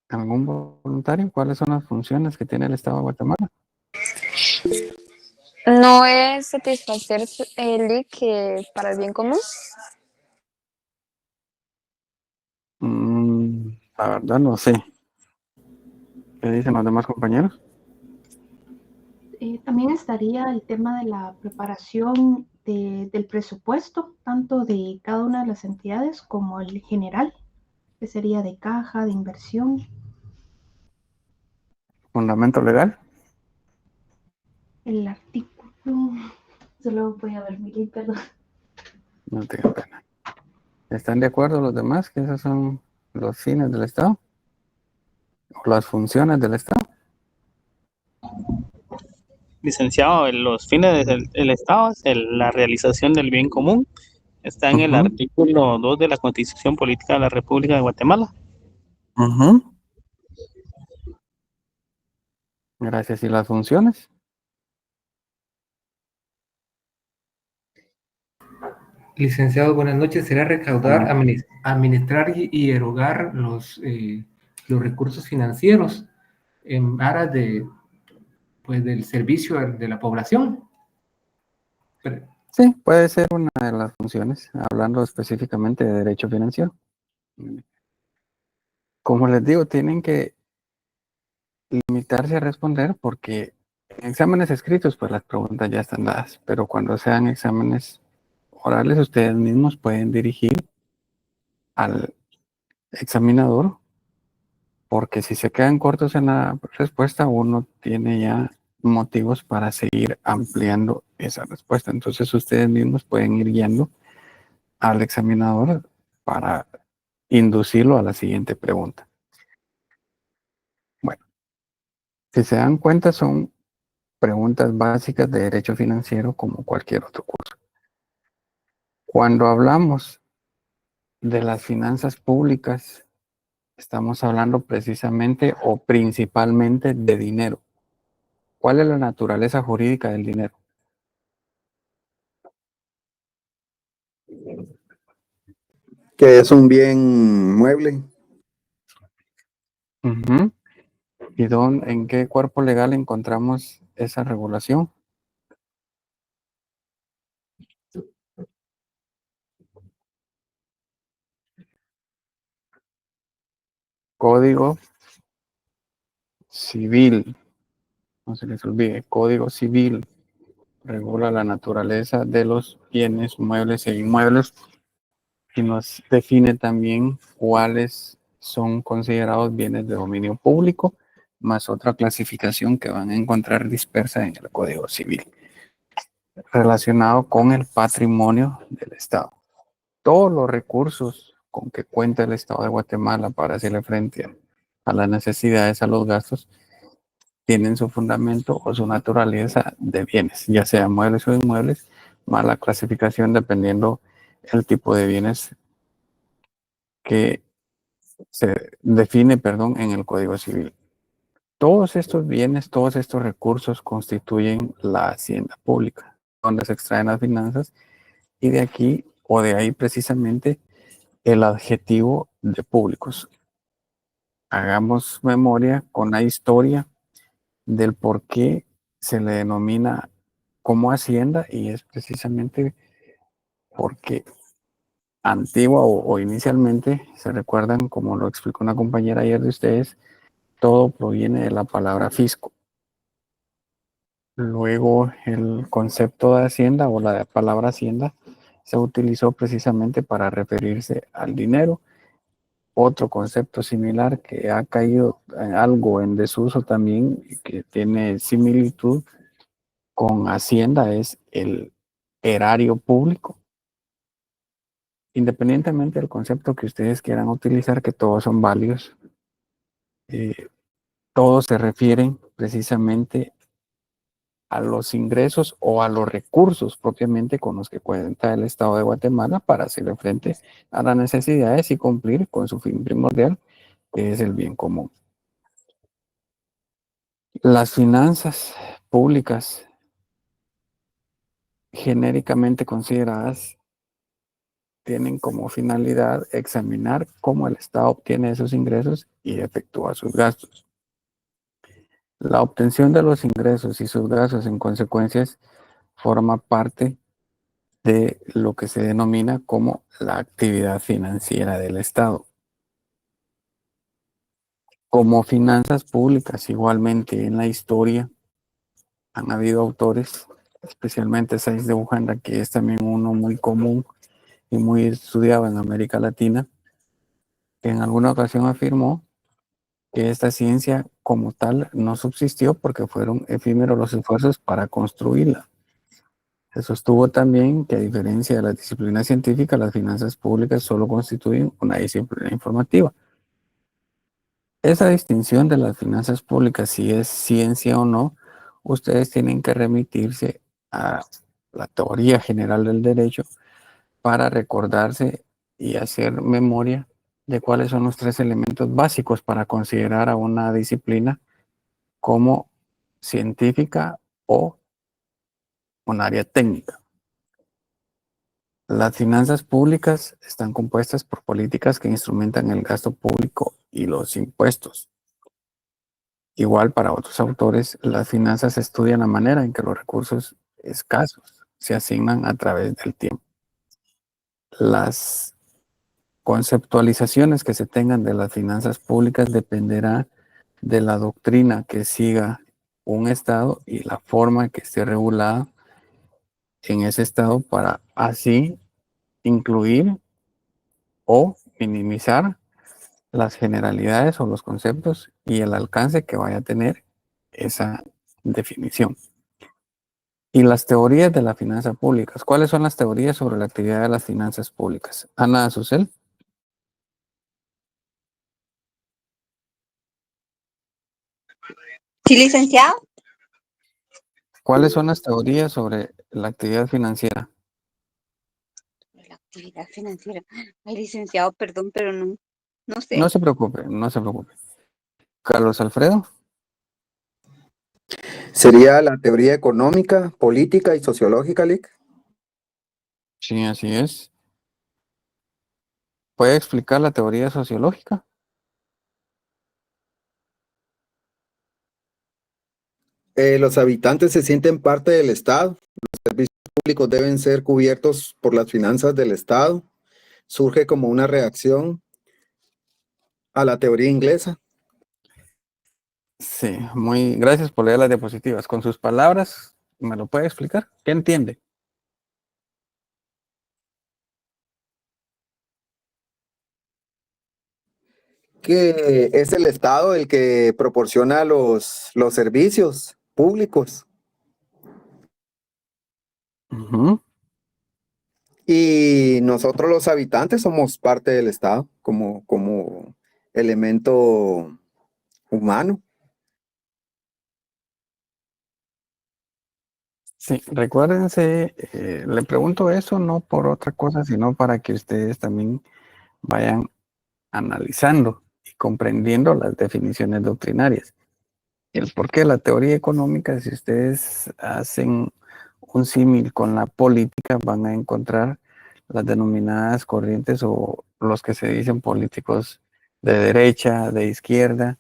¿Algún voluntario? ¿Cuáles son las funciones que tiene el Estado de Guatemala? No es satisfacer el que para el bien común. La verdad no sé. ¿Qué dicen los demás compañeros? También estaría el tema de la preparación del presupuesto, tanto de cada una de las entidades como el general, que sería de caja, de inversión. ¿Fundamento legal? El artículo, solo voy a ver mi link, perdón. No tengo pena. ¿Están de acuerdo los demás que esos son los fines del Estado? ¿O las funciones del Estado? Licenciado, los fines del Estado es la realización del bien común. Está en el Ujú, artículo 2 de la Constitución Política de la República de Guatemala. ujú. Gracias. ¿Y las funciones? Licenciado, buenas noches. Será recaudar, Bueno, administrar y erogar los recursos financieros en aras pues, del servicio de la población. Pero, sí, puede ser una de las funciones, hablando específicamente de derecho financiero. Como les digo, tienen que limitarse a responder porque en exámenes escritos, pues las preguntas ya están dadas, pero cuando sean exámenes orales, ustedes mismos pueden dirigir al examinador, porque si se quedan cortos en la respuesta, uno tiene ya motivos para seguir ampliando esa respuesta. Entonces ustedes mismos pueden ir guiando al examinador para inducirlo a la siguiente pregunta. Bueno, si se dan cuenta, son preguntas básicas de derecho financiero como cualquier otro curso. Cuando hablamos de las finanzas públicas, estamos hablando precisamente o principalmente de dinero. ¿Cuál es la naturaleza jurídica del dinero? Que es un bien mueble. Uh-huh. ¿Y en qué cuerpo legal encontramos esa regulación? Código Civil. No se les olvide, Código Civil regula la naturaleza de los bienes muebles e inmuebles y nos define también cuáles son considerados bienes de dominio público, más otra clasificación que van a encontrar dispersa en el Código Civil, relacionado con el patrimonio del Estado. Todos los recursos con que cuenta el Estado de Guatemala para hacerle frente a las necesidades, a los gastos, tienen su fundamento o su naturaleza de bienes, ya sea muebles o inmuebles, más la clasificación dependiendo el tipo de bienes que se define, perdón, en el Código Civil. Todos estos bienes, todos estos recursos constituyen la hacienda pública, donde se extraen las finanzas y de aquí o de ahí precisamente el adjetivo de públicos. Hagamos memoria con la historia del por qué se le denomina como hacienda y es precisamente porque antigua o inicialmente, se recuerdan, como lo explicó una compañera ayer de ustedes, todo proviene de la palabra fisco. Luego el concepto de hacienda o la palabra hacienda se utilizó precisamente para referirse al dinero. Otro concepto similar que ha caído en algo en desuso también y que tiene similitud con hacienda es el erario público. Independientemente del concepto que ustedes quieran utilizar, que todos son válidos, todos se refieren precisamente a los ingresos o a los recursos propiamente con los que cuenta el Estado de Guatemala para hacerle frente a las necesidades y cumplir con su fin primordial, que es el bien común. Las finanzas públicas genéricamente consideradas tienen como finalidad examinar cómo el Estado obtiene esos ingresos y efectúa sus gastos. La obtención de los ingresos y sus gastos en consecuencias forma parte de lo que se denomina como la actividad financiera del Estado. Como finanzas públicas, igualmente en la historia han habido autores, especialmente Sáenz de Bujanda, que es también uno muy común y muy estudiado en América Latina, que en alguna ocasión afirmó que esta ciencia como tal no subsistió porque fueron efímeros los esfuerzos para construirla. Se sostuvo también que a diferencia de las disciplinas científicas, las finanzas públicas solo constituyen una disciplina informativa. Esa distinción de las finanzas públicas, si es ciencia o no, ustedes tienen que remitirse a la teoría general del derecho para recordarse y hacer memoria de cuáles son los tres elementos básicos para considerar a una disciplina como científica o un área técnica. Las finanzas públicas están compuestas por políticas que instrumentan el gasto público y los impuestos. Igual para otros autores, las finanzas estudian la manera en que los recursos escasos se asignan a través del tiempo. Las conceptualizaciones que se tengan de las finanzas públicas dependerá de la doctrina que siga un Estado y la forma que esté regulada en ese Estado para así incluir o minimizar las generalidades o los conceptos y el alcance que vaya a tener esa definición. Y las teorías de las finanzas públicas. ¿Cuáles son las teorías sobre la actividad de las finanzas públicas? Ana Azucel. Sí, licenciado. ¿Cuáles son las teorías sobre la actividad financiera? La actividad financiera. Ay, licenciado, perdón, pero no sé. No se preocupe, no se preocupe. Carlos Alfredo. Sería la teoría económica, política y sociológica, Lick. Sí, así es. ¿Puede explicar la teoría sociológica? Los habitantes se sienten parte del Estado. Los servicios públicos deben ser cubiertos por las finanzas del Estado. Surge como una reacción a la teoría inglesa. Sí, muy gracias por leer las diapositivas. Con sus palabras, ¿me lo puede explicar? ¿Qué entiende? Que es el Estado el que proporciona los servicios públicos Ujú. y nosotros los habitantes somos parte del Estado como elemento humano. Sí, recuérdense, le pregunto eso no por otra cosa, sino para que ustedes también vayan analizando y comprendiendo las definiciones doctrinarias. El porqué de la teoría económica, si ustedes hacen un símil con la política, van a encontrar las denominadas corrientes o los que se dicen políticos de derecha, de izquierda,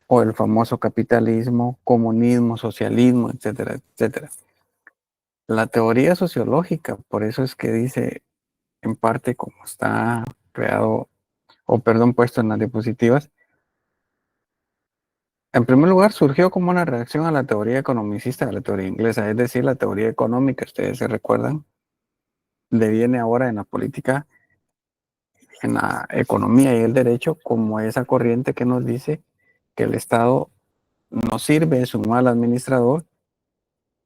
o el famoso capitalismo, comunismo, socialismo, etcétera, etcétera. La teoría sociológica, por eso es que dice, en parte, como está creado, o perdón, puesto en las diapositivas, en primer lugar surgió como una reacción a la teoría economicista de la teoría inglesa, es decir, la teoría económica, ustedes se recuerdan, deviene ahora en la política, en la economía y el derecho, como esa corriente que nos dice que el Estado no sirve, es un mal administrador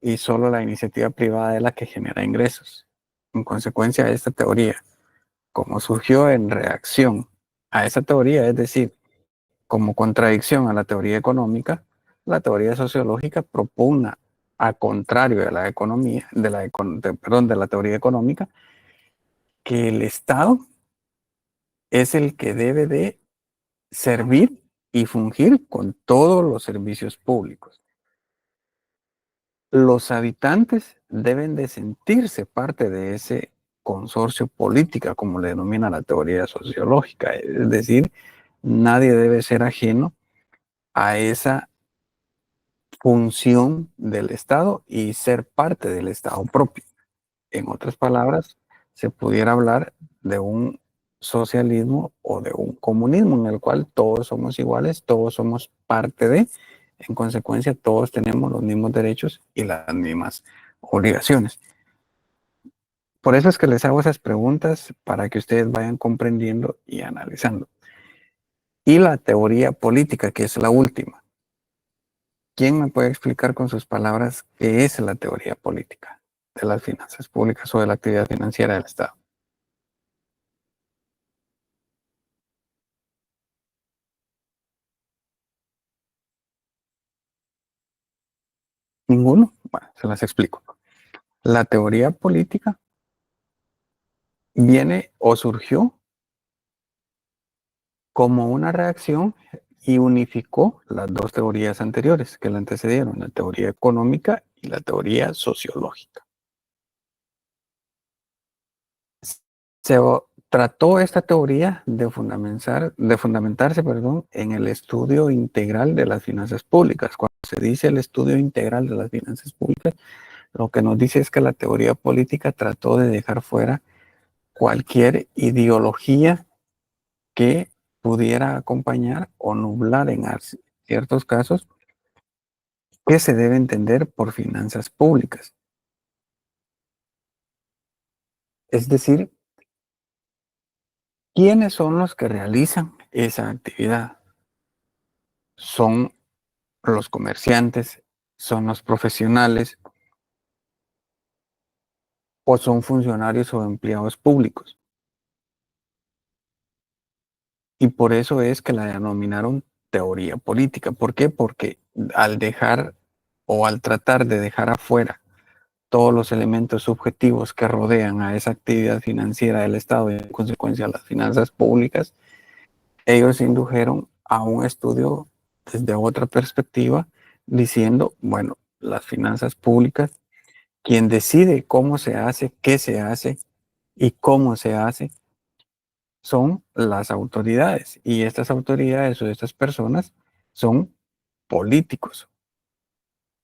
y solo la iniciativa privada es la que genera ingresos. En consecuencia de esta teoría, como surgió en reacción a esa teoría, es decir, como contradicción a la teoría económica, la teoría sociológica propugna, a contrario de la economía, de la teoría económica, que el Estado es el que debe de servir y fungir con todos los servicios públicos. Los habitantes deben de sentirse parte de ese consorcio política, como le denomina la teoría sociológica. Es decir, nadie debe ser ajeno a esa función del Estado y ser parte del Estado propio. En otras palabras, se pudiera hablar de un socialismo o de un comunismo en el cual todos somos iguales, todos somos parte de, en consecuencia, todos tenemos los mismos derechos y las mismas obligaciones. Por eso es que les hago esas preguntas para que ustedes vayan comprendiendo y analizando. Y la teoría política, que es la última. ¿Quién me puede explicar con sus palabras qué es la teoría política de las finanzas públicas o de la actividad financiera del Estado? ¿Ninguno? Bueno, se las explico. La teoría política viene o surgió como una reacción y unificó las dos teorías anteriores que la antecedieron, la teoría económica y la teoría sociológica. Se trató esta teoría de fundamentarse, en el estudio integral de las finanzas públicas. Cuando se dice el estudio integral de las finanzas públicas, lo que nos dice es que la teoría política trató de dejar fuera cualquier ideología que pudiera acompañar o nublar en ciertos casos que se debe entender por finanzas públicas. Es decir, ¿quiénes son los que realizan esa actividad? Son los comerciantes, son los profesionales o son funcionarios o empleados públicos. Y por eso es que la denominaron teoría política. ¿Por qué? Porque al dejar o al tratar de dejar afuera todos los elementos subjetivos que rodean a esa actividad financiera del Estado y en consecuencia las finanzas públicas, ellos indujeron a un estudio desde otra perspectiva diciendo, bueno, las finanzas públicas, quien decide cómo se hace, qué se hace y cómo se hace, son las autoridades. Y estas autoridades o estas personas son políticos.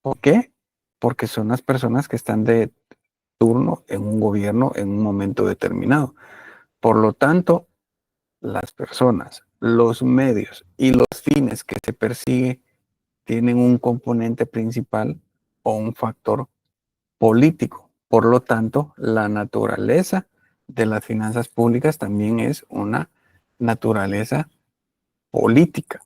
¿Por qué? Porque son las personas que están de turno en un gobierno en un momento determinado. Por lo tanto, las personas, los medios y los fines que se persigue tienen un componente principal o un factor político. Por lo tanto, la naturaleza de las finanzas públicas también es una naturaleza política.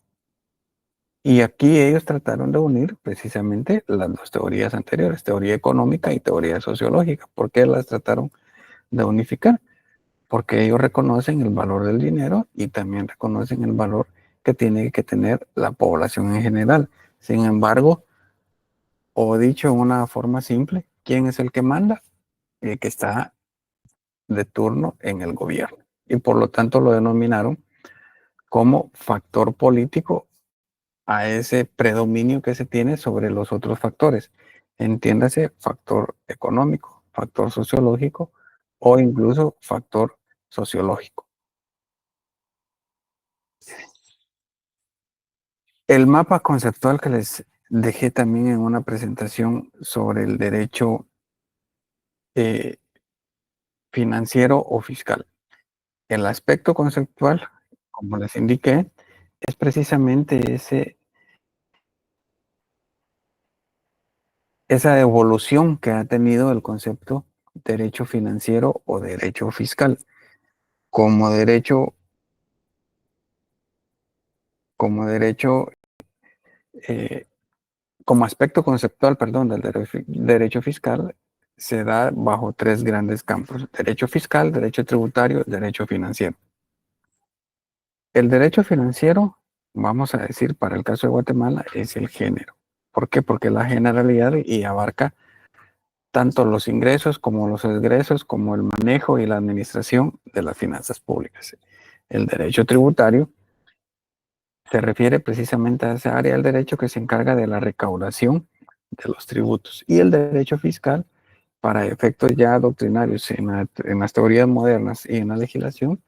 Y aquí ellos trataron de unir precisamente las dos teorías anteriores, teoría económica y teoría sociológica. ¿Por qué las trataron de unificar? Porque ellos reconocen el valor del dinero y también reconocen el valor que tiene que tener la población en general. Sin embargo, o dicho de una forma simple, ¿quién es el que manda? El que está de turno en el gobierno. Y por lo tanto lo denominaron como factor político a ese predominio que se tiene sobre los otros factores. Entiéndase factor económico, factor sociológico o incluso factor sociológico. El mapa conceptual que les dejé también en una presentación sobre el derecho financiero o fiscal. El aspecto conceptual, como les indiqué, es precisamente esa evolución que ha tenido el concepto derecho financiero o derecho fiscal. Como derecho, como derecho, como aspecto conceptual, perdón, del derecho fiscal, se da bajo tres grandes campos: derecho fiscal, derecho tributario, derecho financiero. El derecho financiero, vamos a decir, para el caso de Guatemala, es el género. ¿Por qué? Porque la generalidad y abarca tanto los ingresos como los egresos, como el manejo y la administración de las finanzas públicas. El derecho tributario se refiere precisamente a esa área del derecho que se encarga de la recaudación de los tributos. Y el derecho fiscal para efectos ya doctrinarios en las teorías modernas y en la legislación,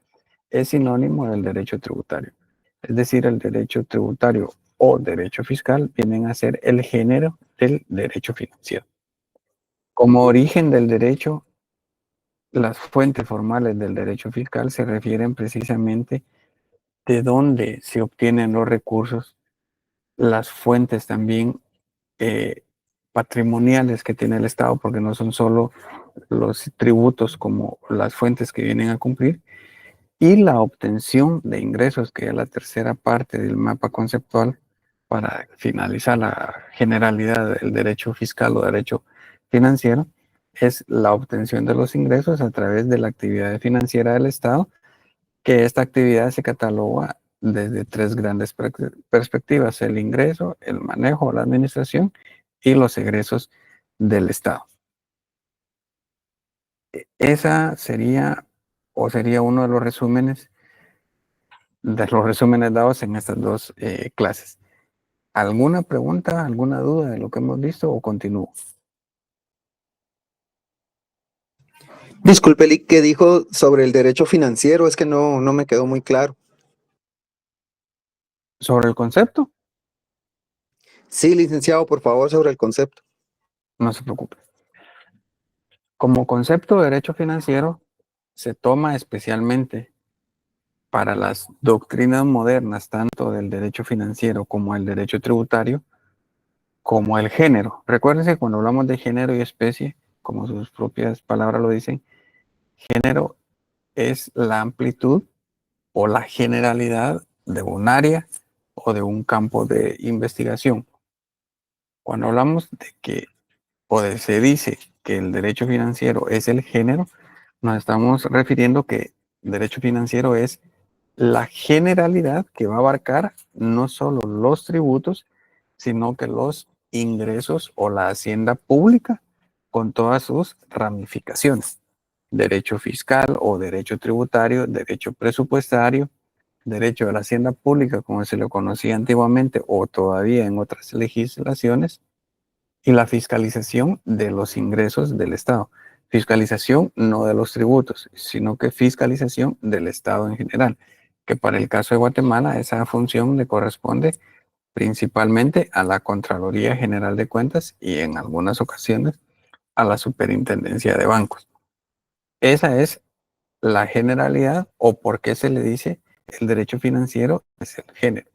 es sinónimo del derecho tributario. Es decir, el derecho tributario o derecho fiscal vienen a ser el género del derecho financiero. Como origen del derecho, las fuentes formales del derecho fiscal se refieren precisamente de dónde se obtienen los recursos, las fuentes también patrimoniales que tiene el Estado, porque no son solo los tributos como las fuentes que vienen a cumplir, y la obtención de ingresos, que es la tercera parte del mapa conceptual para finalizar la generalidad del derecho fiscal o derecho financiero, es la obtención de los ingresos a través de la actividad financiera del Estado, que esta actividad se cataloga desde tres grandes perspectivas: el ingreso, el manejo, la administración y los egresos del Estado. Esa sería o sería uno de los resúmenes dados en estas dos clases. ¿Alguna pregunta, alguna duda de lo que hemos visto o continúo? Disculpe, Lick, ¿qué dijo sobre el derecho financiero? Es que no me quedó muy claro. ¿Sobre el concepto? Sí, licenciado, por favor, sobre el concepto. No se preocupe. Como concepto de derecho financiero se toma especialmente para las doctrinas modernas, tanto del derecho financiero como el derecho tributario, como el género. Recuérdense que cuando hablamos de género y especie, como sus propias palabras lo dicen, género es la amplitud o la generalidad de un área o de un campo de investigación. Cuando hablamos de que se dice que el derecho financiero es el género, nos estamos refiriendo que el derecho financiero es la generalidad que va a abarcar no solo los tributos, sino que los ingresos o la hacienda pública con todas sus ramificaciones. Derecho fiscal o derecho tributario, derecho presupuestario, derecho de la hacienda pública, como se lo conocía antiguamente o todavía en otras legislaciones, y la fiscalización de los ingresos del Estado. Fiscalización no de los tributos, sino que fiscalización del Estado en general, que para el caso de Guatemala esa función le corresponde principalmente a la Contraloría General de Cuentas y en algunas ocasiones a la Superintendencia de Bancos. Esa es la generalidad o por qué se le dice el derecho financiero es el género.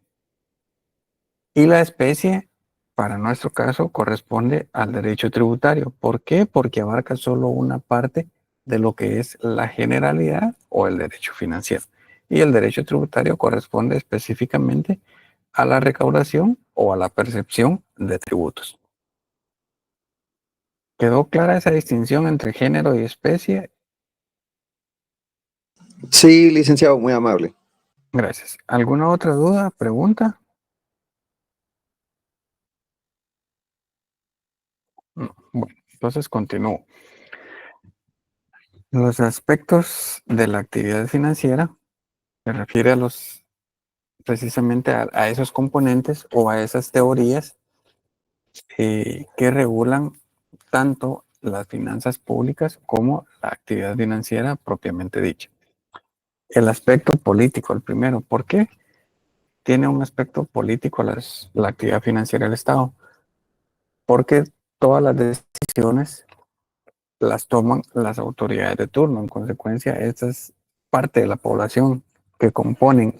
Y la especie, para nuestro caso, corresponde al derecho tributario. ¿Por qué? Porque abarca solo una parte de lo que es la generalidad o el derecho financiero. Y el derecho tributario corresponde específicamente a la recaudación o a la percepción de tributos. ¿Quedó clara esa distinción entre género y especie? Sí, licenciado, muy amable. Gracias. ¿Alguna otra duda, pregunta? No. Bueno, entonces continúo. Los aspectos de la actividad financiera se refiere precisamente a esos componentes o a esas teorías que regulan tanto las finanzas públicas como la actividad financiera propiamente dicha. El aspecto político, el primero. ¿Por qué tiene un aspecto político la actividad financiera del Estado? Porque todas las decisiones las toman las autoridades de turno. En consecuencia, esta es parte de la población que componen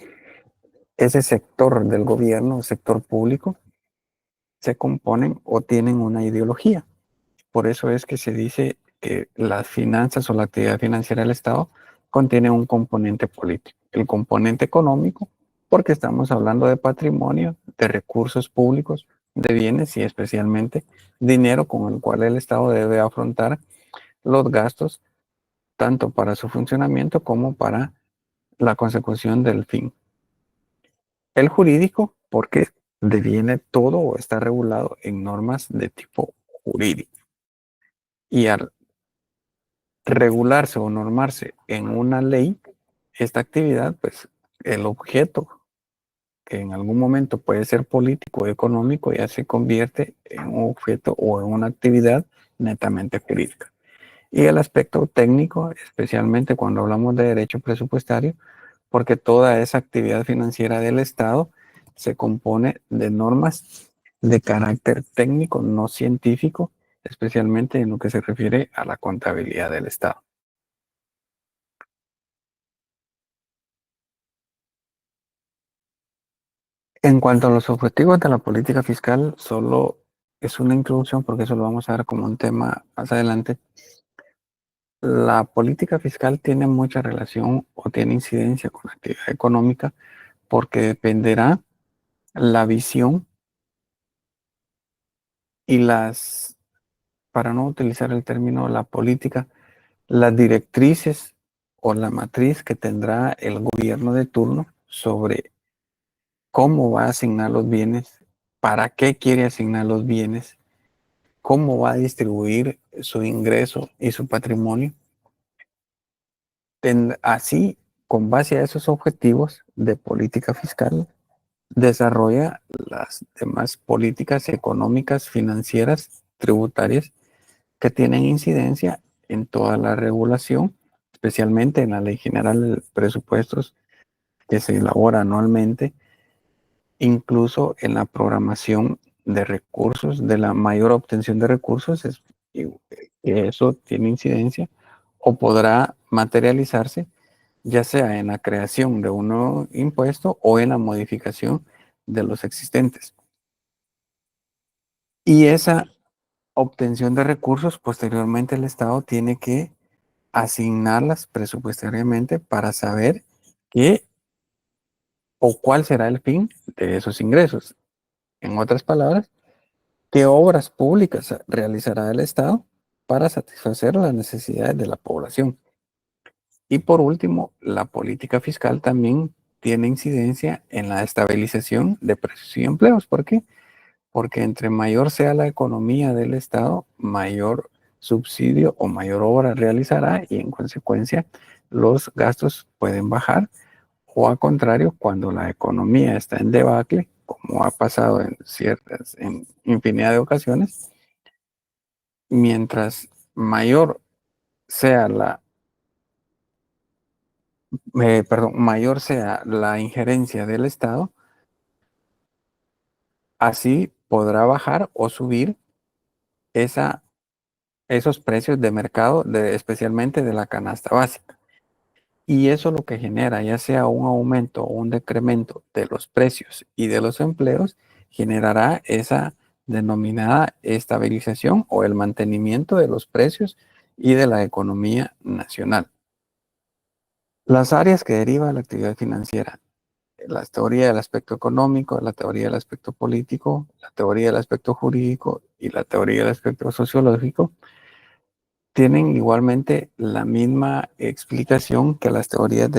ese sector del gobierno, sector público, se componen o tienen una ideología. Por eso es que se dice que las finanzas o la actividad financiera del Estado contiene un componente político. El componente económico, porque estamos hablando de patrimonio, de recursos públicos, de bienes y especialmente dinero con el cual el Estado debe afrontar los gastos tanto para su funcionamiento como para la consecución del fin. El jurídico, porque deviene todo o está regulado en normas de tipo jurídico. Y al regularse o normarse en una ley, esta actividad, pues el objeto, que en algún momento puede ser político o económico, ya se convierte en un objeto o en una actividad netamente jurídica. Y el aspecto técnico, especialmente cuando hablamos de derecho presupuestario, porque toda esa actividad financiera del Estado se compone de normas de carácter técnico, no científico, especialmente en lo que se refiere a la contabilidad del Estado. En cuanto a los objetivos de la política fiscal, solo es una introducción porque eso lo vamos a ver como un tema más adelante. La política fiscal tiene mucha relación o tiene incidencia con la actividad económica porque dependerá la visión y para no utilizar el término la política, las directrices o la matriz que tendrá el gobierno de turno sobre cómo va a asignar los bienes, para qué quiere asignar los bienes, cómo va a distribuir su ingreso y su patrimonio. Así, con base a esos objetivos de política fiscal, desarrolla las demás políticas económicas, financieras, tributarias, que tienen incidencia en toda la regulación, especialmente en la Ley General de Presupuestos que se elabora anualmente, incluso en la programación de recursos, de la mayor obtención de recursos, que eso tiene incidencia o podrá materializarse ya sea en la creación de un nuevo impuesto o en la modificación de los existentes. Y esa obtención de recursos, posteriormente el Estado tiene que asignarlas presupuestariamente para saber qué o cuál será el fin de esos ingresos. En otras palabras, qué obras públicas realizará el Estado para satisfacer las necesidades de la población. Y por último, la política fiscal también tiene incidencia en la estabilización de precios y empleos. ¿Por qué? Porque entre mayor sea la economía del Estado, mayor subsidio o mayor obra realizará y en consecuencia los gastos pueden bajar, o al contrario, cuando la economía está en debacle, como ha pasado en infinidad de ocasiones, mientras mayor sea mayor sea la injerencia del Estado, así podrá bajar o subir esos precios de mercado, especialmente de la canasta básica. Y eso lo que genera, ya sea un aumento o un decremento de los precios y de los empleos, generará esa denominada estabilización o el mantenimiento de los precios y de la economía nacional. Las áreas que deriva la actividad financiera: la teoría del aspecto económico, la teoría del aspecto político, la teoría del aspecto jurídico y la teoría del aspecto sociológico, tienen igualmente la misma explicación que las teorías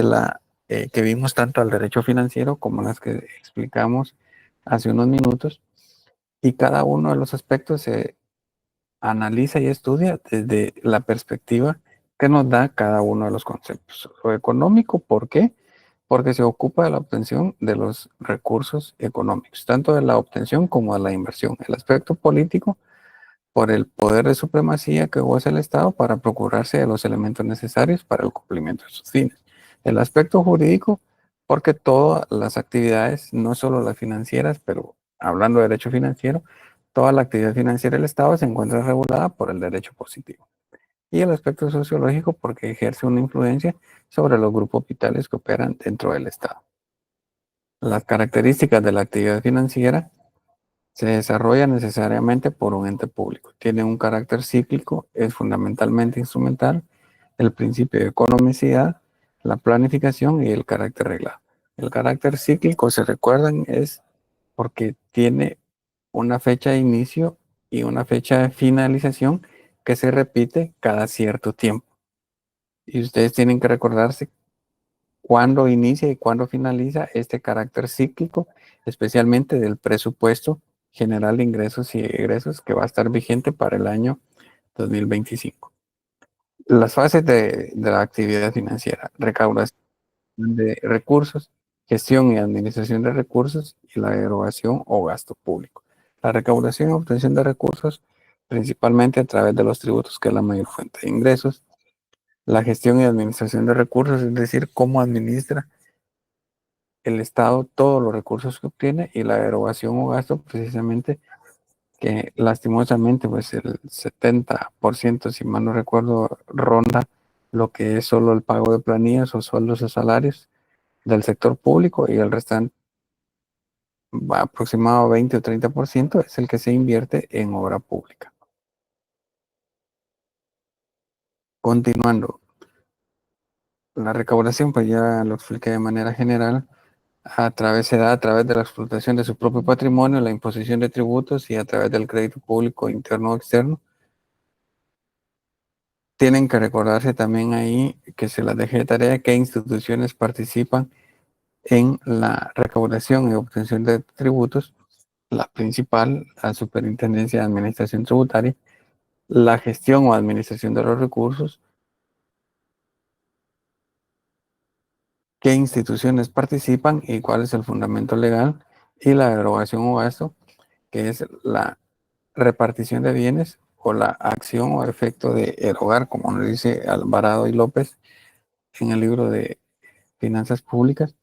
que vimos tanto al derecho financiero como las que explicamos hace unos minutos, y cada uno de los aspectos se analiza y estudia desde la perspectiva que nos da cada uno de los conceptos. Lo económico, ¿por qué? Porque se ocupa de la obtención de los recursos económicos, tanto de la obtención como de la inversión. El aspecto político, por el poder de supremacía que goza el Estado para procurarse de los elementos necesarios para el cumplimiento de sus fines. El aspecto jurídico, porque todas las actividades, no solo las financieras, pero hablando de derecho financiero, toda la actividad financiera del Estado se encuentra regulada por el derecho positivo. Y el aspecto sociológico, porque ejerce una influencia sobre los grupos vitales que operan dentro del Estado. Las características de la actividad financiera: se desarrolla necesariamente por un ente público, tiene un carácter cíclico, es fundamentalmente instrumental, el principio de economicidad, la planificación y el carácter reglado. El carácter cíclico, se recuerdan, es porque tiene una fecha de inicio y una fecha de finalización que se repite cada cierto tiempo. Y ustedes tienen que recordarse cuándo inicia y cuándo finaliza este carácter cíclico, especialmente del presupuesto general de ingresos y egresos que va a estar vigente para el año 2025. Las fases de la actividad financiera: recaudación de recursos, gestión y administración de recursos y la erogación o gasto público. La recaudación y obtención de recursos principalmente a través de los tributos, que es la mayor fuente de ingresos. La gestión y administración de recursos, es decir, cómo administra el Estado todos los recursos que obtiene, y la erogación o gasto, precisamente, que lastimosamente pues el 70%, si mal no recuerdo, ronda lo que es solo el pago de planillas o sueldos o salarios del sector público, y el restante, aproximado 20 o 30%, es el que se invierte en obra pública. Continuando, la recaudación, pues ya lo expliqué de manera general, se da a través de la explotación de su propio patrimonio, la imposición de tributos y a través del crédito público interno o externo. Tienen que recordarse también ahí, que se las dejé de tarea, qué instituciones participan en la recaudación y obtención de tributos. La principal, la Superintendencia de Administración Tributaria, la gestión o administración de los recursos, qué instituciones participan y cuál es el fundamento legal, y la erogación o gasto, que es la repartición de bienes o la acción o efecto de erogar, como nos dice Alvarado y López en el libro de Finanzas Públicas.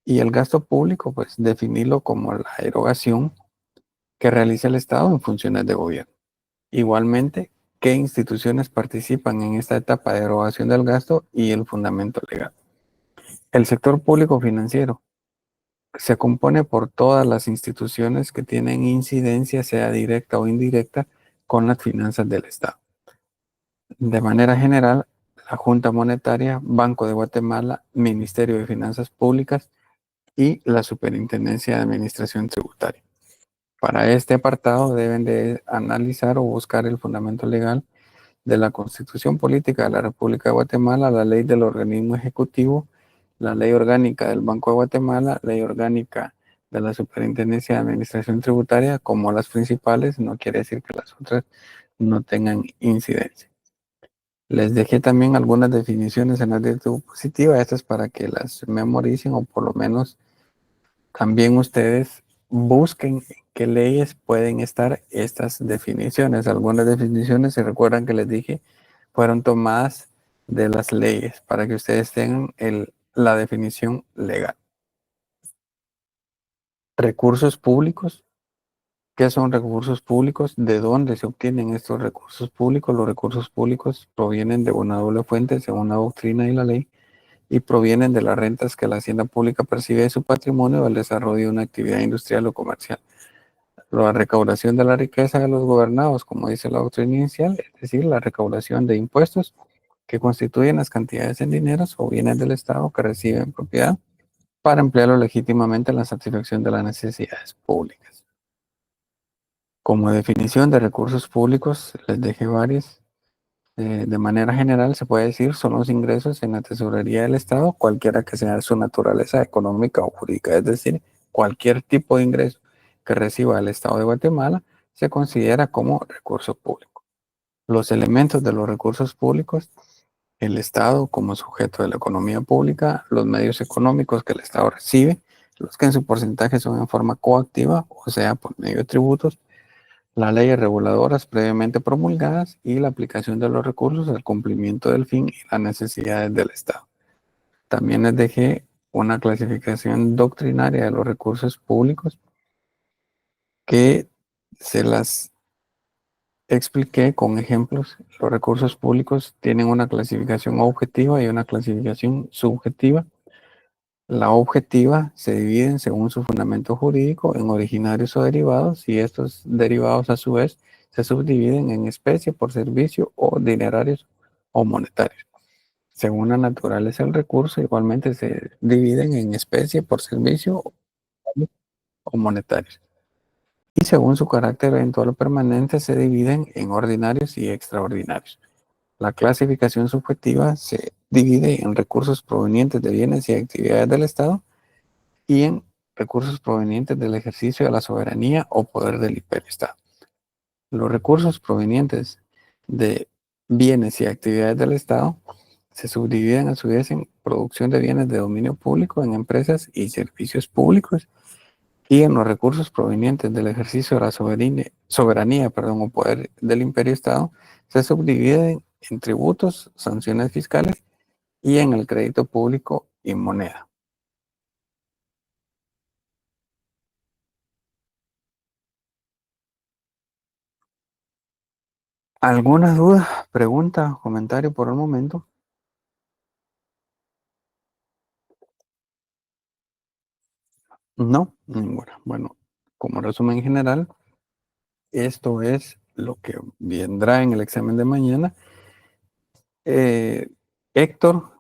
Y el gasto público, pues definirlo como la erogación que realiza el Estado en funciones de gobierno. Igualmente, qué instituciones participan en esta etapa de erogación del gasto y el fundamento legal. El sector público financiero se compone por todas las instituciones que tienen incidencia, sea directa o indirecta, con las finanzas del Estado. De manera general, la Junta Monetaria, Banco de Guatemala, Ministerio de Finanzas Públicas y la Superintendencia de Administración Tributaria. Para este apartado deben de analizar o buscar el fundamento legal de la Constitución Política de la República de Guatemala, la ley del organismo ejecutivo, la ley orgánica del Banco de Guatemala, ley orgánica de la Superintendencia de Administración Tributaria, como las principales. No quiere decir que las otras no tengan incidencia. Les dejé también algunas definiciones en la diapositiva, estas para que las memoricen, o por lo menos también ustedes busquen en qué leyes pueden estar estas definiciones. Algunas definiciones, se recuerdan que les dije, fueron tomadas de las leyes para que ustedes tengan la definición legal. Recursos públicos. ¿Qué son recursos públicos? ¿De dónde se obtienen estos recursos públicos? Los recursos públicos provienen de una doble fuente, según la doctrina y la ley, y provienen de las rentas que la hacienda pública percibe de su patrimonio o el desarrollo de una actividad industrial o comercial. La recaudación de la riqueza de los gobernados, como dice la doctrina inicial, es decir, la recaudación de impuestos que constituyen las cantidades en dineros o bienes del Estado que reciben propiedad para emplearlo legítimamente en la satisfacción de las necesidades públicas. Como definición de recursos públicos, les dejé varias. De manera general, se puede decir, son los ingresos en la tesorería del Estado, cualquiera que sea su naturaleza económica o jurídica, es decir, cualquier tipo de ingreso que reciba el Estado de Guatemala se considera como recurso público. Los elementos de los recursos públicos: el Estado como sujeto de la economía pública, los medios económicos que el Estado recibe, los que en su porcentaje son en forma coactiva, o sea, por medio de tributos, las leyes reguladoras previamente promulgadas y la aplicación de los recursos al cumplimiento del fin y las necesidades del Estado. También les dejé una clasificación doctrinaria de los recursos públicos que se las expliqué con ejemplos. Los recursos públicos tienen una clasificación objetiva y una clasificación subjetiva. La objetiva se divide según su fundamento jurídico en originarios o derivados, y estos derivados a su vez se subdividen en especie por servicio o dinerarios o monetarios. Según la naturaleza del recurso, igualmente se dividen en especie por servicio o monetarios. Y según su carácter eventual o permanente, se dividen en ordinarios y extraordinarios. La clasificación subjetiva se divide en recursos provenientes de bienes y actividades del Estado y en recursos provenientes del ejercicio de la soberanía o poder del hiperestado. Los recursos provenientes de bienes y actividades del Estado se subdividen a su vez en producción de bienes de dominio público, en empresas y servicios públicos, y en los recursos provenientes del ejercicio de la soberanía, o poder del imperio Estado, se subdividen en tributos, sanciones fiscales y en el crédito público y moneda. ¿Alguna duda, pregunta, comentario por el momento? No, ninguna. Bueno, como resumen general, esto es lo que vendrá en el examen de mañana. Héctor,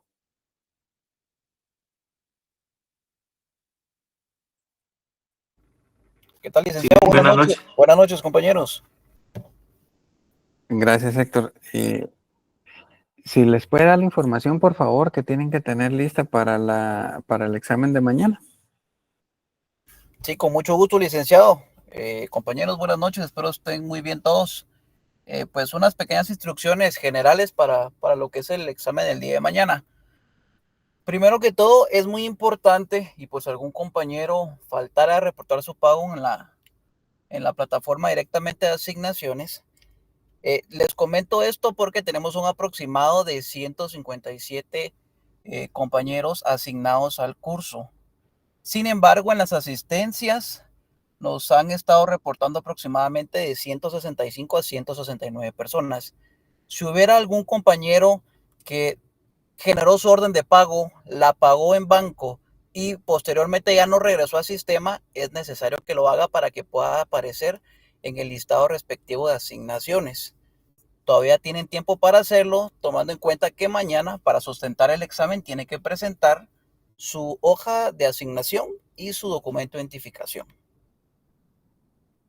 ¿Qué tal, licenciado? Sí, buenas noches. Buenas noches, compañeros. gracias Héctor. Si les puede dar la información, por favor, que tienen que tener lista para el examen de mañana. Sí, con mucho gusto, licenciado. Compañeros, buenas noches. Espero estén muy bien todos. Pues unas pequeñas instrucciones generales para lo que es el examen del día de mañana. Primero que todo, es muy importante y pues algún compañero faltara a reportar su pago en la plataforma directamente de asignaciones. Les comento esto porque tenemos un aproximado de 157 compañeros asignados al curso. Sin embargo, en las asistencias nos han estado reportando aproximadamente de 165 a 169 personas. Si hubiera algún compañero que generó su orden de pago, la pagó en banco y posteriormente ya no regresó al sistema, es necesario que lo haga para que pueda aparecer en el listado respectivo de asignaciones. Todavía tienen tiempo para hacerlo, tomando en cuenta que mañana, para sustentar el examen, tiene que presentar su hoja de asignación y su documento de identificación.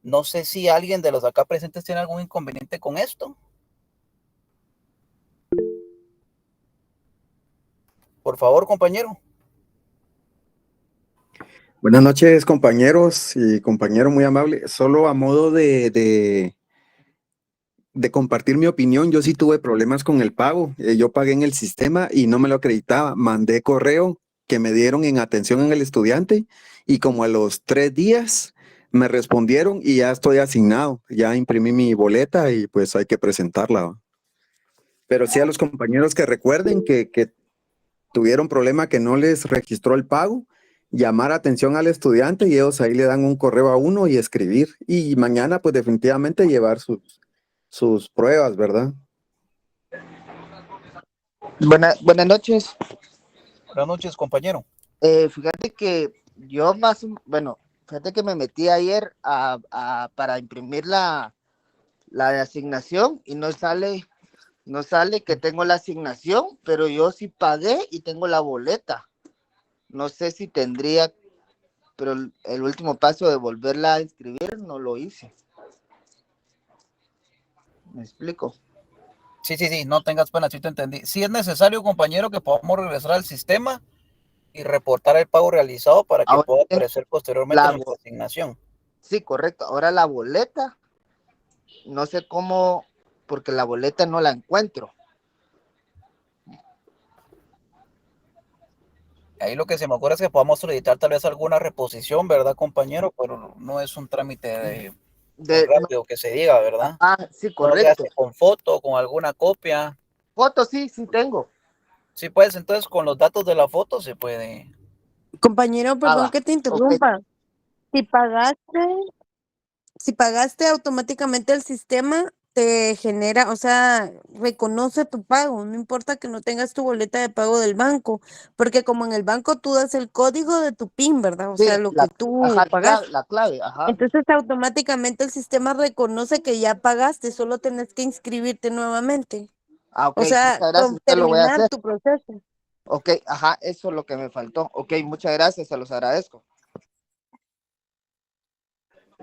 No sé si alguien de los acá presentes tiene algún inconveniente con esto. Por favor, compañero. Buenas noches, compañeros y compañero muy amable. Solo a modo de compartir mi opinión, yo sí tuve problemas con el pago. Yo pagué en el sistema y no me lo acreditaba. Mandé correo que me dieron en atención en el estudiante y como a los 3 días me respondieron y ya estoy asignado. Ya imprimí mi boleta y pues hay que presentarla, ¿va? Pero sí a los compañeros que recuerden que tuvieron problema que no les registró el pago, llamar atención al estudiante y ellos ahí le dan un correo a uno y escribir. Y mañana pues definitivamente llevar sus pruebas, ¿verdad? Buenas noches. Buenas noches, compañero. Fíjate que fíjate que me metí ayer para imprimir la asignación y no sale que tengo la asignación, pero yo sí pagué y tengo la boleta. No sé si tendría, pero el último paso de volverla a inscribir no lo hice. ¿Me explico? Sí, no tengas pena, sí te entendí. Si es necesario, compañero, que podamos regresar al sistema y reportar el pago realizado para que Ahora pueda aparecer posteriormente la en nuestra asignación. Sí, correcto. Ahora la boleta, no sé cómo, porque la boleta no la encuentro. Ahí lo que se me ocurre es que podamos solicitar tal vez alguna reposición, ¿verdad, compañero? Pero no es un trámite muy rápido que se diga, ¿verdad? Sí, No le correcto. hace con foto, con alguna copia. Foto, sí tengo. Sí, pues entonces con los datos de la foto se puede. Compañero, perdón que te interrumpa. Okay. Si pagaste automáticamente el sistema te genera, o sea, reconoce tu pago, no importa que no tengas tu boleta de pago del banco, porque como en el banco tú das el código de tu PIN, ¿verdad? O sea, lo que tú pagaste. La clave, ajá. Entonces automáticamente el sistema reconoce que ya pagaste, solo tenés que inscribirte nuevamente. Ok, O sea, muchas gracias, te lo voy a terminar hacer. tu proceso. Ok, ajá, eso es lo que me faltó. Ok, muchas gracias, se los agradezco.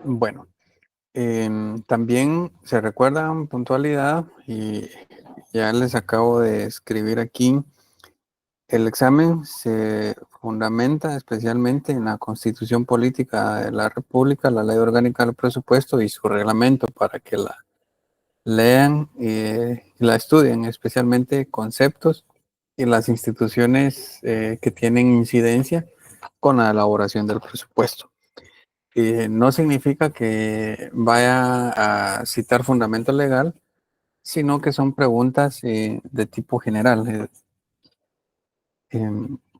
Bueno, también se recuerdan puntualidad y ya les acabo de escribir aquí. El examen se fundamenta especialmente en la Constitución Política de la República, la Ley Orgánica del Presupuesto y su reglamento para que la lean y la estudien, especialmente conceptos y las instituciones que tienen incidencia con la elaboración del presupuesto. no significa que vaya a citar fundamento legal, sino que son preguntas de tipo general,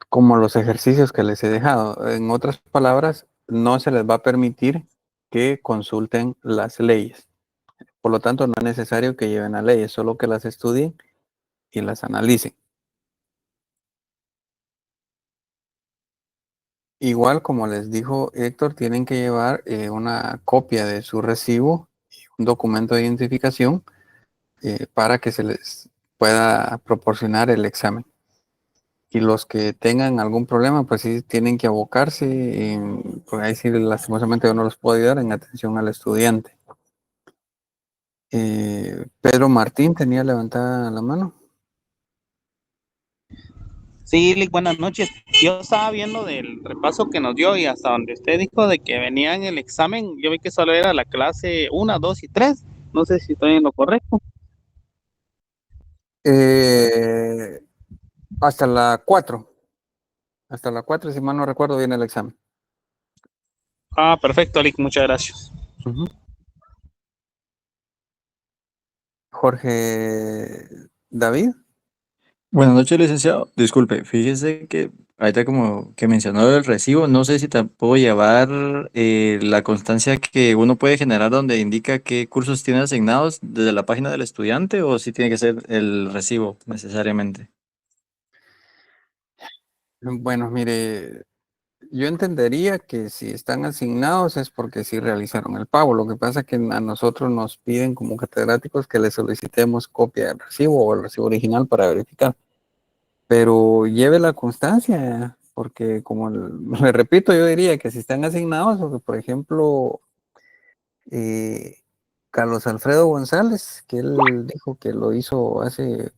como los ejercicios que les he dejado. En otras palabras, no se les va a permitir que consulten las leyes. Por lo tanto, no es necesario que lleven a leyes, solo que las estudien y las analicen. Igual como les dijo Héctor, tienen que llevar una copia de su recibo y un documento de identificación para que se les pueda proporcionar el examen. Y los que tengan algún problema, pues sí tienen que abocarse, pues ahí sí lastimosamente yo no los puedo ayudar en atención al estudiante. Pedro Martín tenía levantada la mano. Sí, Lick, buenas noches. Yo estaba viendo del repaso que nos dio y hasta donde usted dijo de que venía en el examen, yo vi que solo era la clase 1, 2 y 3. No sé si estoy en lo correcto. Hasta la 4. Hasta la 4, si mal no recuerdo, viene el examen. Ah, perfecto, Lick, muchas gracias. Uh-huh. Jorge David. Buenas noches, licenciado. Disculpe, fíjese que ahorita como que mencionó el recibo, no sé si te puedo llevar la constancia que uno puede generar donde indica qué cursos tiene asignados desde la página del estudiante o si tiene que ser el recibo necesariamente. Bueno, mire, yo entendería que si están asignados es porque sí realizaron el pago. Lo que pasa es que a nosotros nos piden como catedráticos que les solicitemos copia del recibo o el recibo original para verificar. Pero lleve la constancia, porque como le repito, yo diría que si están asignados, porque por ejemplo, Carlos Alfredo González, que él dijo que lo hizo hace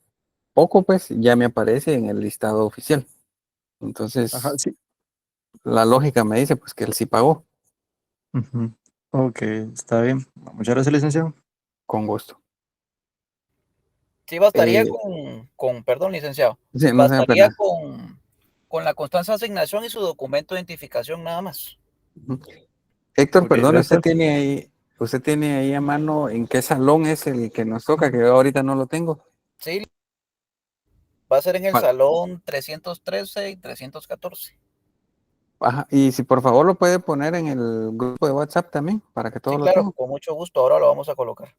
poco, pues ya me aparece en el listado oficial. Entonces, Ajá, sí. la lógica me dice pues que él sí pagó. Ujú. Ok, está bien. Muchas gracias, licenciado. Con gusto. Sí, bastaría Eh, perdón, licenciado, sí, no sea bastaría pena. con la constancia de asignación y su documento de identificación nada más. Héctor, Ok, perdón, gracias. usted tiene ahí a mano en qué salón es el que nos toca, que yo ahorita no lo tengo. Sí, va a ser en el ¿Cuál? salón 313 y 314. Ajá, y si por favor lo puede poner en el grupo de WhatsApp también, para que Sí, todos lo claro, tengan. con mucho gusto, ahora lo vamos a colocar.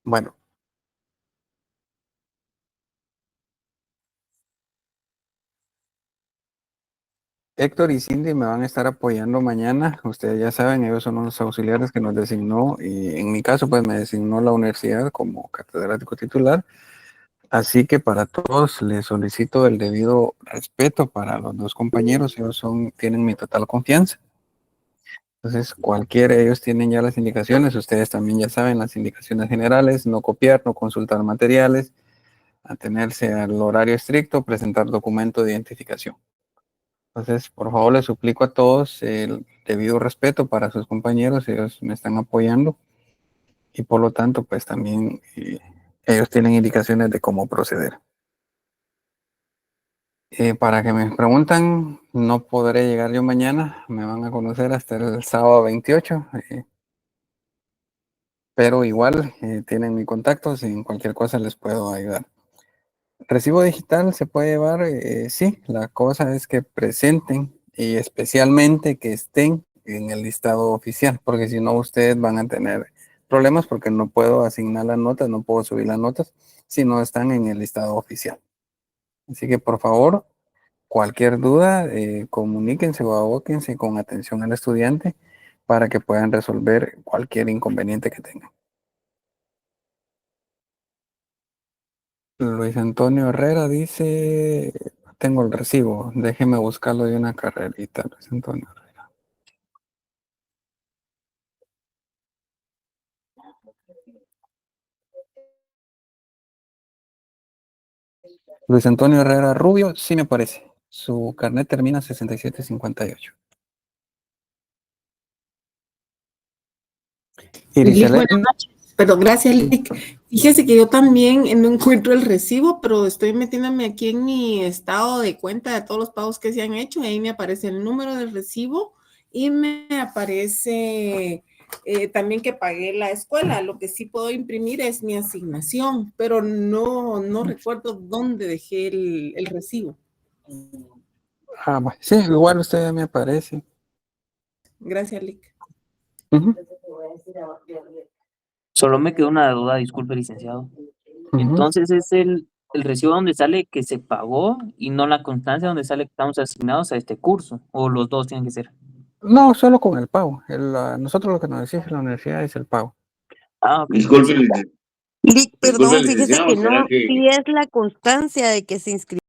Bueno, Héctor y Cindy me van a estar apoyando mañana. Ustedes ya saben, ellos son los auxiliares que nos designó, y en mi caso, pues me designó la universidad como catedrático titular. Así que para todos les solicito el debido respeto para los dos compañeros. Ellos tienen mi total confianza. Entonces, ellos tienen ya las indicaciones. Ustedes también ya saben las indicaciones generales: no copiar, no consultar materiales, atenerse al horario estricto, presentar documento de identificación. Entonces, por favor, les suplico a todos el debido respeto para sus compañeros. Ellos me están apoyando y por lo tanto, pues también ellos tienen indicaciones de cómo proceder. Para que me preguntan, no podré llegar yo mañana. Me van a conocer hasta el sábado 28. Pero igual tienen mi contacto. Si en cualquier cosa les puedo ayudar. Recibo digital se puede llevar, sí, la cosa es que presenten y especialmente que estén en el listado oficial, porque si no ustedes van a tener problemas porque no puedo asignar las notas, no puedo subir las notas si no están en el listado oficial. Así que por favor, cualquier duda, comuníquense o abóquense con atención al estudiante para que puedan resolver cualquier inconveniente que tengan. Luis Antonio Herrera dice, tengo el recibo, déjeme buscarlo de una carrerita, Luis Antonio Herrera. Luis Antonio Herrera Rubio, sí me parece. Su carnet termina 6758. Lick, buenas Iriselén, noches. Perdón, gracias, Lick. Fíjese que yo también no encuentro el recibo, pero estoy metiéndome aquí en mi estado de cuenta de todos los pagos que se han hecho. Y ahí me aparece el número del recibo y me aparece también que pagué la escuela. Lo que sí puedo imprimir es mi asignación, pero no recuerdo dónde dejé el recibo. Ah, bueno, sí, igual usted ya me aparece. Gracias, Lick. Solo me quedó una duda, disculpe, licenciado. Entonces es el recibo donde sale que se pagó y no la constancia donde sale que estamos asignados a este curso, o los dos tienen que ser. No, solo con el pago. Nosotros lo que nos exige la universidad es el pago. Ah, ok. Lick, perdón, Disculpe, fíjese licenciado, que ¿será no, que- sí es la constancia de que se inscribió.